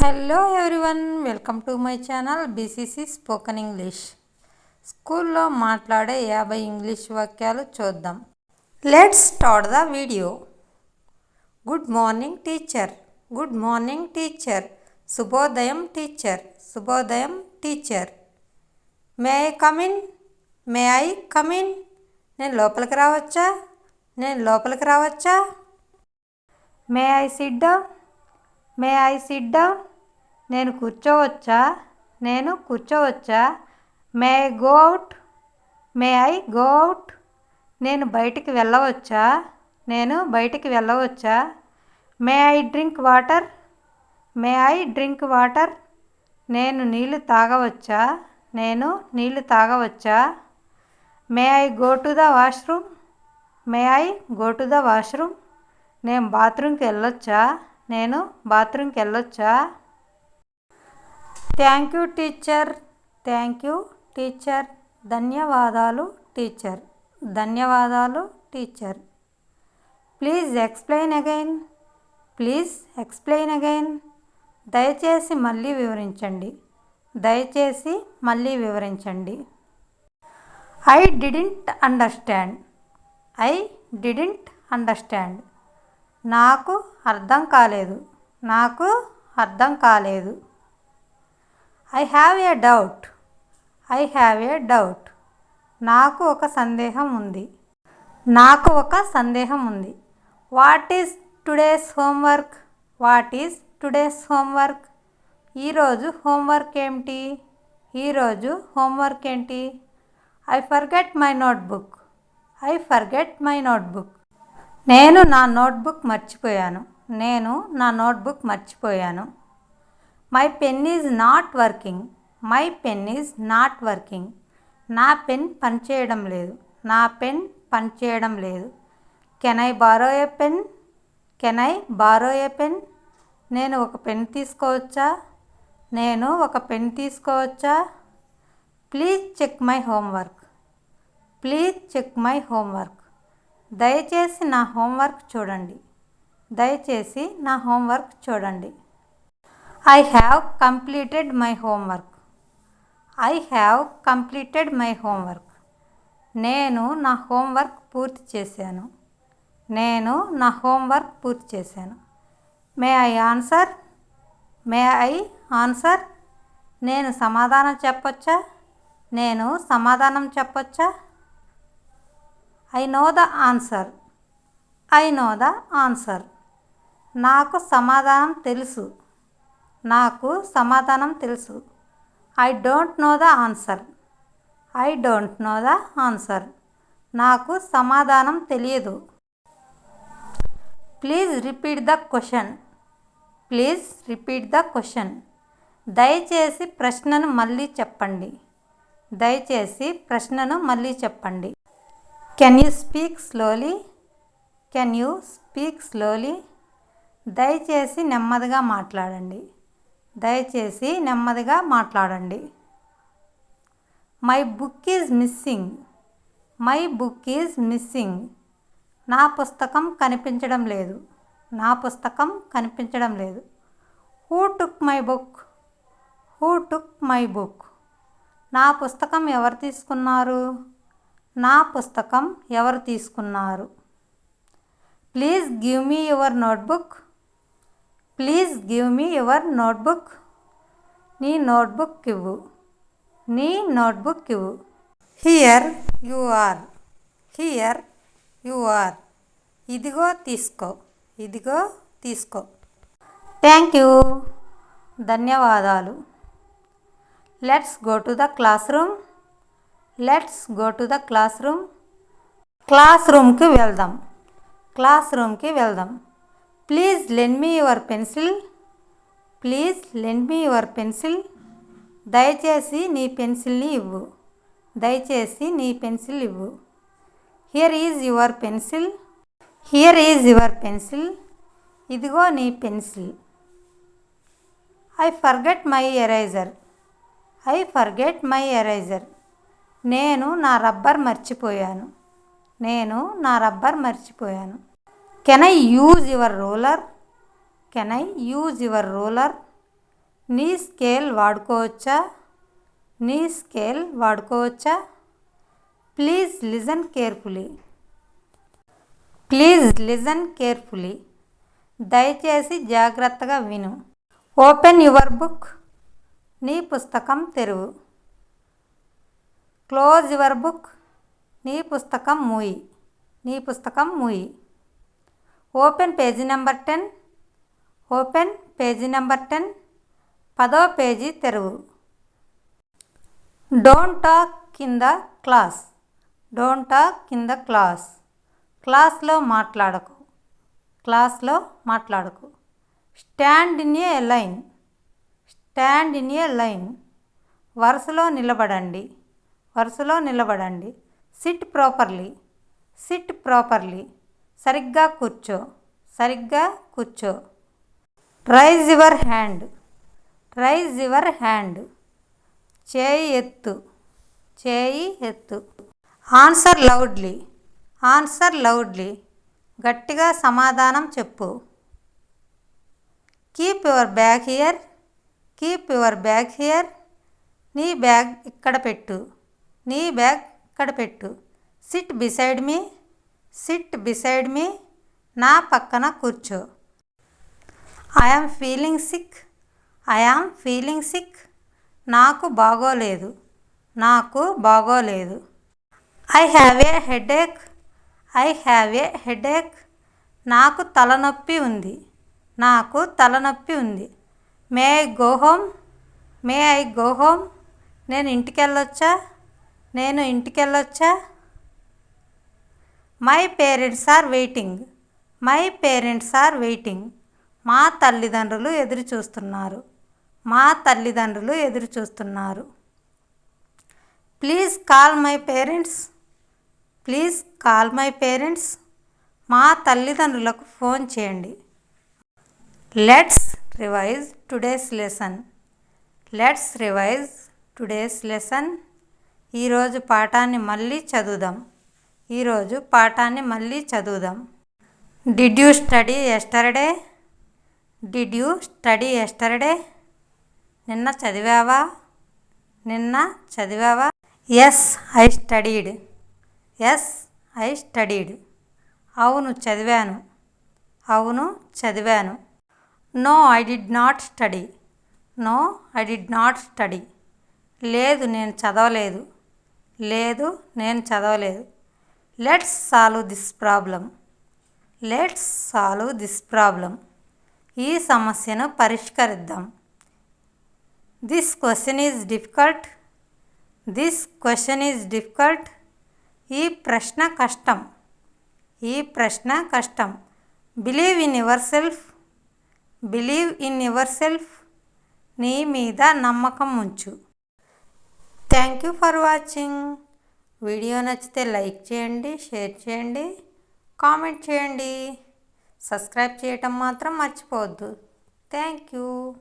Hello everyone, welcome to my channel BCC spoken English. స్కూల్లో మాట్లాడే 50 English వాక్యాలు చూద్దాం. Let's start the video. Good morning teacher. Good morning teacher. శుభోదయం teacher. శుభోదయం teacher. May I come in. May I come in. నేను లోపలికి రావచ్చా? నేను లోపలికి రావచ్చా? May I sit down. May I sit down. నేను కూర్చోవచ్చా? నేను కూర్చోవచ్చా? May I go out. May I go out. నేను బయటికి వెళ్ళవచ్చా? నేను బయటికి వెళ్ళవచ్చా? మే I drink water. May I drink water. నేను నీళ్లు తాగవచ్చా? నేను నీళ్లు తాగవచ్చా? May I go to the washroom. May I go to the washroom. నేను బాత్రూమ్కి వెళ్ళొచ్చా? నేను బాత్రూమ్కి వెళ్ళొచ్చా? Thank you teacher. Thank you teacher. ధన్యవాదాలు టీచర్. ధన్యవాదాలు teacher. Please explain again. Please explain again. దయచేసి మళ్ళీ వివరించండి. దయచేసి మళ్ళీ వివరించండి. I didn't understand. I didn't understand. నాకు అర్థం కాలేదు. నాకు అర్థం కాలేదు. I have a doubt. I have a doubt. నాకు ఒక సందేహం ఉంది. నాకు ఒక సందేహం ఉంది. What is today's homework? What is today's homework? ఈరోజు హోంవర్క్ ఏమిటి? ఈరోజు హోంవర్క్ ఏంటి? I forget my notebook. I forget my notebook. నేను నా నోట్బుక్ మర్చిపోయాను. నేను నా నోట్బుక్ మర్చిపోయాను. My pen is not working. My pen is not working. నా పెన్ పనిచేయడం లేదు. నా పెన్ పనిచేయడం లేదు. Can I borrow a pen? Can I borrow a pen? నేను ఒక పెన్ తీసుకోవచ్చా? నేను ఒక పెన్ తీసుకోవచ్చా? Please check my homework. Please check my homework. దయచేసి నా హోంవర్క్ చూడండి. దయచేసి నా హోంవర్క్ చూడండి. I have completed my homework. I have completed my homework. నేను నా హోంవర్క్ పూర్తి చేశాను. నేను నా హోంవర్క్ పూర్తి చేశాను. May I answer? May I answer? నేను సమాధానం చెప్పొచ్చా? నేను సమాధానం చెప్పొచ్చా? I know the answer. I know the answer. నాకు సమాధానం తెలుసు. నాకు సమాధానం తెలుసు. I don't know the answer. I don't know the answer. నాకు సమాధానం తెలియదు. Please repeat the question. Please repeat the question. దయచేసి ప్రశ్నను మళ్ళీ చెప్పండి. దయచేసి ప్రశ్నను మళ్ళీ చెప్పండి. Can you speak slowly? Can you speak slowly? దయచేసి నెమ్మదిగా మాట్లాడండి. దయచేసి నెమ్మదిగా మాట్లాడండి. My book is missing. My book is missing. నా పుస్తకం కనిపించడం లేదు. నా పుస్తకం కనిపించడం లేదు. Who took my book? Who took my book? నా పుస్తకం ఎవరు తీసుకున్నారు? నా పుస్తకం ఎవరు తీసుకున్నారు? Please give me your notebook. Please give me your notebook. నీ నోట్బుక్ ఇవ్వు. నీ నోట్బుక్ ఇవ్వు. Here you are. Here you are. ఇదిగో తీసుకో. ఇదిగో తీసుకో. Thank you. ధన్యవాదాలు. Let's go to the class room. Let's go to the classroom. Class రూమ్కి వెళ్దాం. క్లాస్ రూమ్కి వెళ్దాం. Please lend me your pencil. Please lend me your pencil. దయచేసి నీ పెన్సిల్ని ఇవ్వు. దయచేసి నీ పెన్సిల్ ఇవ్వు. Here is your pencil. Here is your pencil. ఇదిగో నీ pencil. I forget my eraser. I forget my eraser. నేను నా రబ్బర్ మర్చిపోయాను. నేను నా రబ్బర్ మర్చిపోయాను. Can I use your ruler? Can I use your ruler? నీ స్కేల్ వాడుకోవచ్చా? నీ స్కేల్ వాడుకోవచ్చా? Please listen carefully. Please listen carefully. దయచేసి జాగ్రత్తగా విను. Open your book. నీ పుస్తకం తెరువు. Close your book. నీ పుస్తకం మూయి. నీ పుస్తకం మూయి. Open page number 10. Open page number 10. 10వ పేజీ తెరువు. Don't talk in the class. Don't talk in the class. క్లాస్లో మాట్లాడకు. క్లాస్లో మాట్లాడకు. Stand in a line. Stand in a line. వరుసలో నిలబడండి. వరుసలో నిలబడండి. Sit properly. Sit properly. సరిగ్గా కూర్చో. సరిగ్గా కూర్చో. Raise your hand. Raise your hand. చేయి ఎత్తు. చేయి ఎత్తు. Answer loudly. Answer loudly. గట్టిగా సమాధానం చెప్పు. Keep your bag here. Keep your bag here. నీ బ్యాగ్ ఇక్కడ పెట్టు. నీ బ్యాగ్ ఇక్కడ పెట్టు. Sit beside me. Sit beside me. నా పక్కన కూర్చో. I am feeling sick. I am feeling sick. నాకు బాగోలేదు. నాకు బాగోలేదు. I have a headache. I have a headache. నాకు తలనొప్పి ఉంది. నాకు తలనొప్పి ఉంది. మే I go home. May I go home. నేను ఇంటికెళ్ళొచ్చా? నేను ఇంటికెళ్ళొచ్చా? My parents are waiting. My parents are waiting. మా తల్లిదండ్రులు ఎదురు చూస్తున్నారు. మా తల్లిదండ్రులు ఎదురు చూస్తున్నారు. Please call my parents. Please call my parents. మా తల్లిదండ్రులకు ఫోన్ చేయండి. Let's revise today's lesson. Let's revise today's lesson. ఈరోజు పాఠాన్ని మళ్ళీ చదువుదాం. ఈరోజు పాఠాన్ని మళ్ళీ చదువుదాం. Did you study yesterday? Did you study yesterday? నిన్న చదివావా? నిన్న చదివావా? Yes I studied. Yes I studied. అవును చదివాను. అవును చదివాను. No I did not study. No I did not study. లేదు నేను చదవలేదు. లేదు నేను చదవలేదు. Let's solve this problem. Let's solve this problem. ఈ సమస్యను పరిష్కరిద్దాం. This question is difficult. This question is difficult. ఈ ప్రశ్న కష్టం. ఈ ప్రశ్న కష్టం. Believe in yourself. Believe in yourself. నీ మీద నమ్మకం ఉంచు. Thank you for watching. Video నచ్చితే లైక్ చేయండి, షేర్ చేయండి, కామెంట్ చేయండి. సబ్స్క్రైబ్ చేయటం మాత్రం మర్చిపోవద్దు. Thank you.